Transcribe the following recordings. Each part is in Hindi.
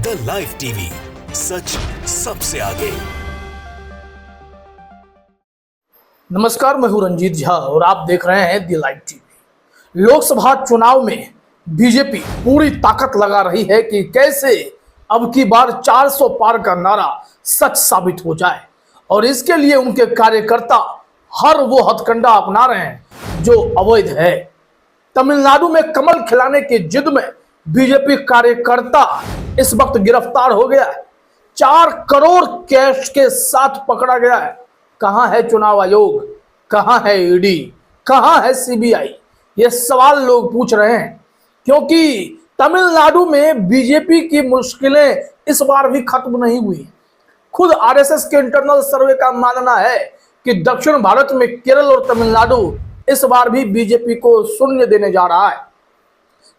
द लाइव टीवी, सच सबसे आगे। नमस्कार, मैं हूं रंजीत झा और आप देख रहे हैं द लाइव टीवी। लोकसभा चुनाव में बीजेपी पूरी ताकत लगा रही है कि कैसे अब की बार 400 पार का नारा सच साबित हो जाए, और इसके लिए उनके कार्यकर्ता हर वो हथकंडा अपना रहे हैं जो अवैध है। तमिलनाडु में कमल खिलाने की जिद में बीजेपी कार्यकर्ता इस वक्त गिरफ्तार हो गया है। 4 करोड़ कैश के साथ पकड़ा गया है। कहां है चुनाव आयोग, कहां है ईडी, कहां है सीबीआई, ये सवाल लोग पूछ रहे हैं, क्योंकि तमिलनाडु में बीजेपी की मुश्किलें इस बार भी खत्म नहीं हुई। खुद आरएसएस के इंटरनल सर्वे का मानना है कि दक्षिण भारत में केरल और तमिलनाडु इस बार भी बीजेपी को शून्य देने जा रहा है।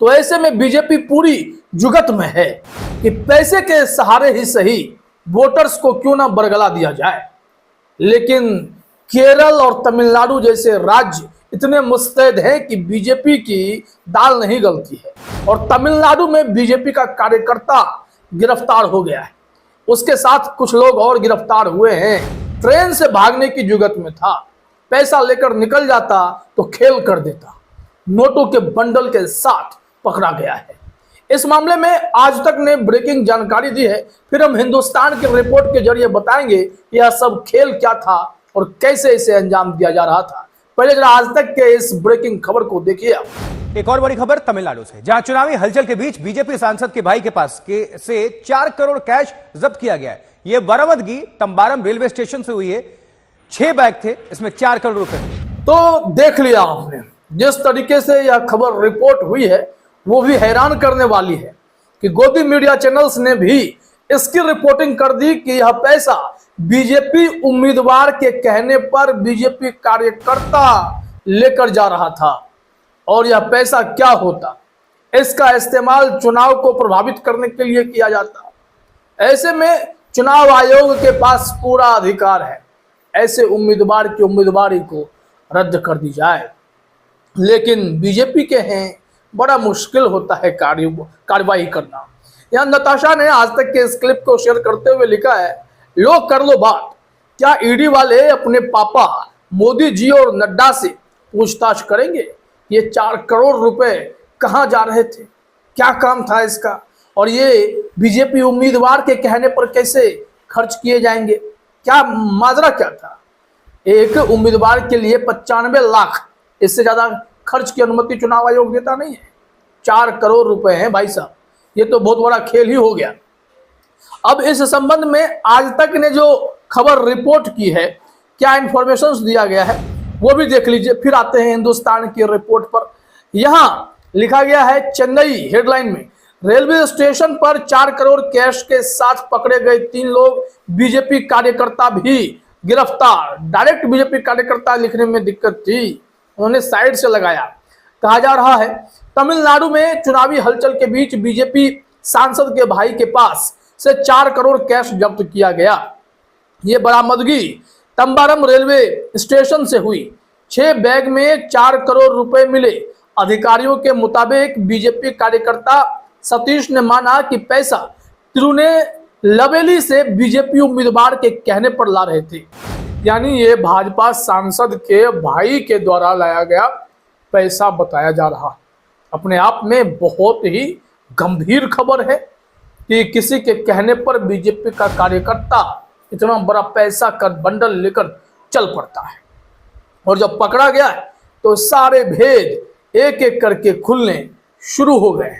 तो ऐसे में बीजेपी पूरी जुगत में है कि पैसे के सहारे ही सही वोटर्स को क्यों ना बरगला दिया जाए। लेकिन केरल और तमिलनाडु जैसे राज्य इतने मुस्तैद हैं कि बीजेपी की दाल नहीं गलती है, और तमिलनाडु में बीजेपी का कार्यकर्ता गिरफ्तार हो गया है। उसके साथ कुछ लोग और गिरफ्तार हुए हैं। ट्रेन से भागने की जुगत में था, पैसा लेकर निकल जाता तो खेल कर देता। नोटों के बंडल के साथ पकड़ा गया है। इस मामले में आज तक ने ब्रेकिंग जानकारी दी है, फिर हम हिंदुस्तान के रिपोर्ट के जरिए बताएंगे यह सब खेल क्या था और कैसे इसे अंजाम दिया जा रहा था। पहले जरा आज तक के इस ब्रेकिंग खबर को देखिए आप। एक और बड़ी खबर तमिलनाडु से, जहां चुनावी हलचल के बीच बीजेपी सांसद के भाई के पास से 4 करोड़ कैश जब्त किया गया है। यह बरामदगी तंबारम रेलवे स्टेशन से हुई है। 6 बैग थे, इसमें 4 करोड़ रुपए। तो देख लिया आपने, जिस तरीके से यह खबर रिपोर्ट हुई है वो भी हैरान करने वाली है कि गोदी मीडिया चैनल्स ने भी इसकी रिपोर्टिंग कर दी कि यह पैसा बीजेपी उम्मीदवार के कहने पर बीजेपी कार्यकर्ता लेकर जा रहा था। और यह पैसा क्या होता, इसका इस्तेमाल चुनाव को प्रभावित करने के लिए किया जाता। ऐसे में चुनाव आयोग के पास पूरा अधिकार है ऐसे उम्मीदवार की उम्मीदवारी को रद्द कर दी जाए। लेकिन बीजेपी के हैं बड़ा मुश्किल होता है कार्रवाई करना। यहाँ नताशा ने आज तक के इस क्लिप को शेयर करते हुए लिखा है, लो कर लो बात, क्या ईडी वाले अपने पापा मोदी जी और नड्डा से पूछताछ करेंगे ये 4 करोड़ रुपए कहाँ जा रहे थे, क्या काम था इसका, और ये बीजेपी उम्मीदवार के कहने पर कैसे खर्च किए जाएंगे, क्या माजरा क्या था। एक उम्मीदवार के लिए 95 लाख, इससे ज्यादा खर्च की अनुमति चुनाव आयोग देता नहीं है। 4 करोड़ रुपए हैं भाई साहब, ये तो बहुत बड़ा खेल ही हो गया। अब इस संबंध में आज तक ने जो खबर रिपोर्ट की है, क्या इंफॉर्मेशंस दिया गया है वो भी देख लीजिए। फिर आते हैं हिंदुस्तान की रिपोर्ट पर। यहां लिखा गया है चेन्नई हेडलाइन में, रेलवे स्टेशन पर 4 करोड़ कैश के साथ पकड़े गए 3 लोग, बीजेपी कार्यकर्ता भी गिरफ्तार। डायरेक्ट बीजेपी कार्यकर्ता लिखने में दिक्कत थी, उन्होंने साइड से लगाया। कहा जा रहा है तमिलनाडु में चुनावी हलचल के बीच बीजेपी सांसद के भाई के पास से 4 करोड़ कैश जब्त किया गया। यह बरामदगी तंबारम रेलवे स्टेशन से हुई। 6 बैग में 4 करोड़ रुपए मिले। अधिकारियों के मुताबिक बीजेपी कार्यकर्ता सतीश ने माना कि पैसा तिरुनेलवेली से बीजेपी उम्मीदवार के कहने पर ला रहे थे। यानी ये भाजपा सांसद के भाई के द्वारा लाया गया पैसा बताया जा रहा। अपने आप में बहुत ही गंभीर खबर है कि किसी के कहने पर बीजेपी का कार्यकर्ता इतना बड़ा पैसा का बंडल लेकर चल पड़ता है। और जब पकड़ा गया तो सारे भेद एक एक करके खुलने शुरू हो गए।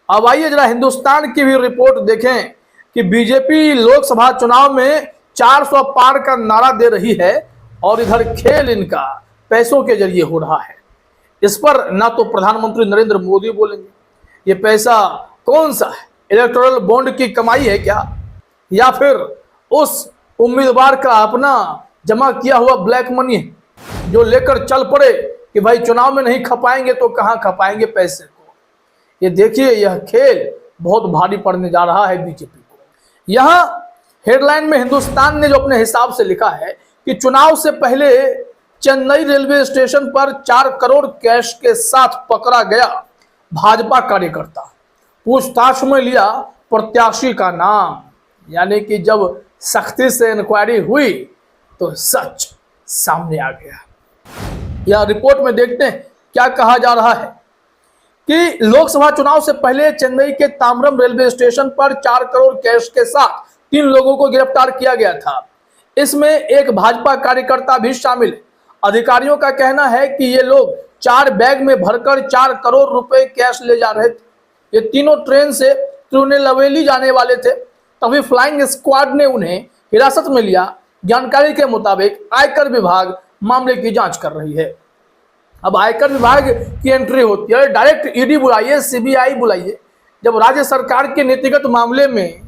अब आइए जरा हिंदुस्तान की भी रिपोर्ट देखें कि बीजेपी लोकसभा चुनाव में 400 पार का नारा दे रही है, और इधर खेल इनका पैसों के जरिए हो रहा है। इस पर ना तो प्रधानमंत्री नरेंद्र मोदी बोलेंगे, ये पैसा कौन सा है, इलेक्टोरल बॉन्ड की कमाई है क्या, या फिर उस उम्मीदवार का अपना जमा किया हुआ ब्लैक मनी है जो लेकर चल पड़े कि भाई चुनाव में नहीं खपाएंगे तो कहां खपाएंगे पैसे को। ये देखिए, यह खेल बहुत भारी पड़ने जा रहा है बीजेपी को। यहां हेडलाइन में हिंदुस्तान ने जो अपने हिसाब से लिखा है कि चुनाव से पहले चेन्नई रेलवे स्टेशन पर 4 करोड़ कैश के साथ पकड़ा गया भाजपा कार्यकर्ता। पूछताछ में लिया प्रत्याशी का नाम, यानी कि जब सख्ती से इंक्वायरी हुई तो सच सामने आ गया। यह रिपोर्ट में देखते हैं क्या कहा जा रहा है कि लोकसभा चुनाव से पहले चेन्नई के ताम्बरम रेलवे स्टेशन पर 4 करोड़ कैश के साथ 3 लोगों को गिरफ्तार किया गया था। इसमें एक भाजपा कार्यकर्ता भी शामिल है। अधिकारियों का कहना है कि ये लोग 4 बैग में भरकर 4 करोड़ रुपए कैश ले जा रहे थे। ये तीनों ट्रेन से तिरुनेलवेली जाने वाले थे। तभी फ्लाइंग स्क्वाड ने उन्हें हिरासत में लिया। जानकारी के मुताबिक आयकर विभाग मामले की जांच कर रही है। अब आयकर विभाग की एंट्री होती है, डायरेक्ट ईडी बुलाइए, सीबीआई बुलाइए। जब राज्य सरकार के नीतिगत मामले में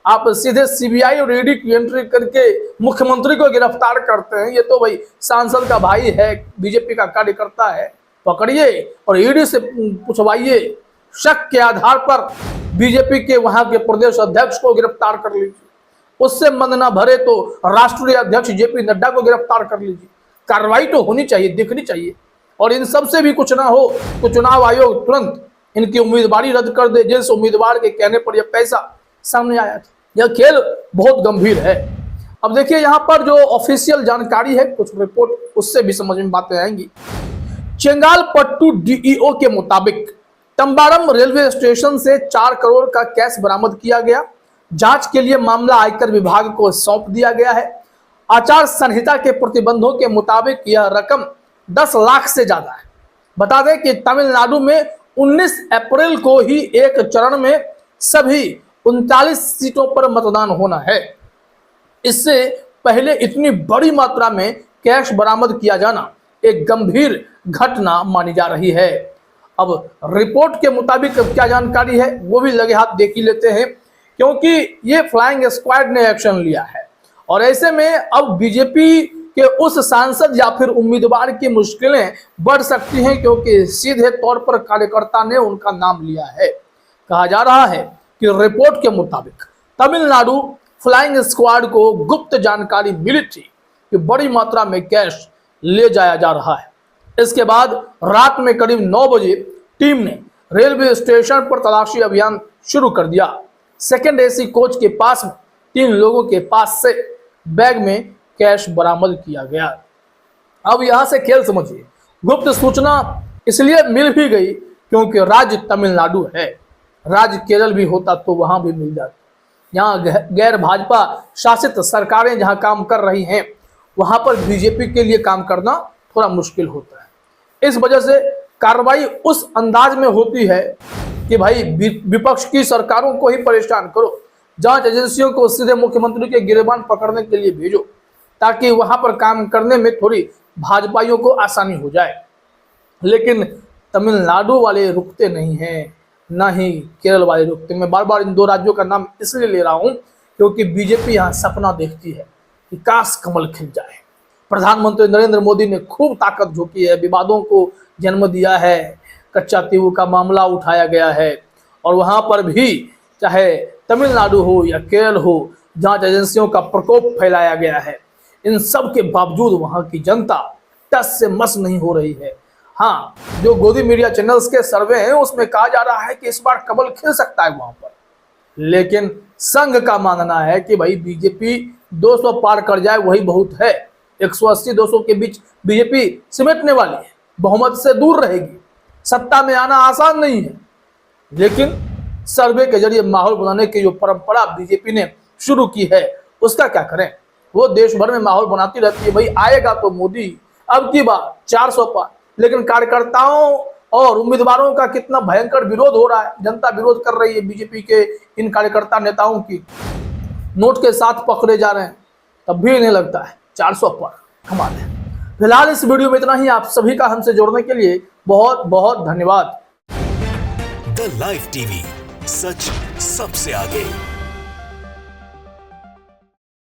आप सीधे सीबीआई और ईडी की एंट्री करके मुख्यमंत्री को गिरफ्तार करते हैं, ये तो भाई सांसद का भाई है, बीजेपी का कार्यकर्ता है, पकड़िए और ईडी से पूछवाइए। शक के आधार पर बीजेपी के वहां के प्रदेश अध्यक्ष को गिरफ्तार कर लीजिए। उससे मन न भरे तो राष्ट्रीय अध्यक्ष जेपी नड्डा को गिरफ्तार कर लीजिए। कार्रवाई तो होनी चाहिए, दिखनी चाहिए। और इन सब से भी कुछ ना हो तो चुनाव आयोग तुरंत इनकी उम्मीदवारी रद्द कर दे, जिस उम्मीदवार के कहने पर यह पैसा सामने आया था। यह खेल बहुत गंभीर है। अब देखिए यहाँ पर जो ऑफिशियल जानकारी है, कुछ रिपोर्ट उससे भी समझ में बातें आएंगी। चेंगालपट्टू डीईओ के मुताबिक तंबारम रेलवे स्टेशन से 4 करोड़ का कैश बरामद किया गया। जांच के लिए मामला आयकर विभाग को सौंप दिया गया है। आचार संहिता के प्रतिबंधों के मुताबिक यह रकम 10 लाख से ज्यादा है। बता दें कि तमिलनाडु में 19 अप्रैल को ही एक चरण में सभी 39 सीटों पर मतदान होना है। इससे पहले इतनी बड़ी मात्रा में कैश बरामद किया जाना एक गंभीर घटना मानी जा रही है। अब रिपोर्ट के मुताबिक क्या जानकारी है वो भी लगे हाथ देख ही लेते हैं, क्योंकि ये फ्लाइंग स्क्वाड ने एक्शन लिया है। और ऐसे में अब बीजेपी के उस सांसद या फिर उम्मीदवार की मुश्किलें बढ़ सकती हैं, क्योंकि सीधे तौर पर कार्यकर्ता ने उनका नाम लिया है। कहा जा रहा है कि रिपोर्ट के मुताबिक तमिलनाडु फ्लाइंग स्क्वाड को गुप्त जानकारी मिली थी कि बड़ी मात्रा में कैश ले जाया जा रहा है। इसके बाद रात में करीब 9 बजे टीम ने रेलवे स्टेशन पर तलाशी अभियान शुरू कर दिया। सेकंड एसी कोच के पास 3 लोगों के पास से बैग में कैश बरामद किया गया। अब यहां से खेल समझिए। गुप्त सूचना इसलिए मिल भी गई क्योंकि राज्य तमिलनाडु है। राज्य केरल भी होता तो वहां भी मिल जाता। यहाँ गैर भाजपा शासित सरकारें जहां काम कर रही हैं, वहां पर बीजेपी के लिए काम करना थोड़ा मुश्किल होता है। इस वजह से कार्रवाई उस अंदाज में होती है कि भाई विपक्ष की सरकारों को ही परेशान करो, जांच एजेंसियों को सीधे मुख्यमंत्री के गिरबान पकड़ने के लिए भेजो, ताकि वहां पर काम करने में थोड़ी भाजपाइयों को आसानी हो जाए। लेकिन तमिलनाडु वाले रुकते नहीं हैं, ना ही केरल वाले रुकते। मैं बार बार इन 2 राज्यों का नाम इसलिए ले रहा हूं क्योंकि बीजेपी यहाँ सपना देखती है कि काश कमल खिल जाए। प्रधानमंत्री नरेंद्र मोदी ने खूब ताकत झोंकी है, विवादों को जन्म दिया है, कच्चा तीवू का मामला उठाया गया है। और वहां पर भी चाहे तमिलनाडु हो या केरल हो, जांच एजेंसियों का प्रकोप फैलाया गया है। इन सब के बावजूद वहां की जनता टस से मस नहीं हो रही है। हाँ, जो गोदी मीडिया चैनल्स के सर्वे हैं उसमें कहा जा रहा है कि इस बार कमल खिल सकता है वहां पर। लेकिन संघ का मानना है कि भाई बीजेपी 200 पार कर जाए वही बहुत है। 180-200 के बीच बीजेपी सिमटने वाली है, बहुमत से दूर रहेगी। सत्ता में आना आसान नहीं है, लेकिन सर्वे के जरिए माहौल बनाने की जो परंपरा बीजेपी ने शुरू की है उसका क्या करें। वो देश भर में माहौल बनाती रहती है। भाई आएगा तो मोदी, अब की बार 400 पार। लेकिन कार्यकर्ताओं और उम्मीदवारों का कितना भयंकर विरोध हो रहा है। जनता विरोध कर रही है बीजेपी के इन कार्यकर्ता नेताओं की। नोट के साथ पकड़े जा रहे हैं, तब भी इन्हें लगता है 400 पर। कमाल है। फिलहाल इस वीडियो में इतना ही। आप सभी का हमसे जुड़ने के लिए बहुत बहुत धन्यवाद। द लाइव टीवी, सच सबसे आगे।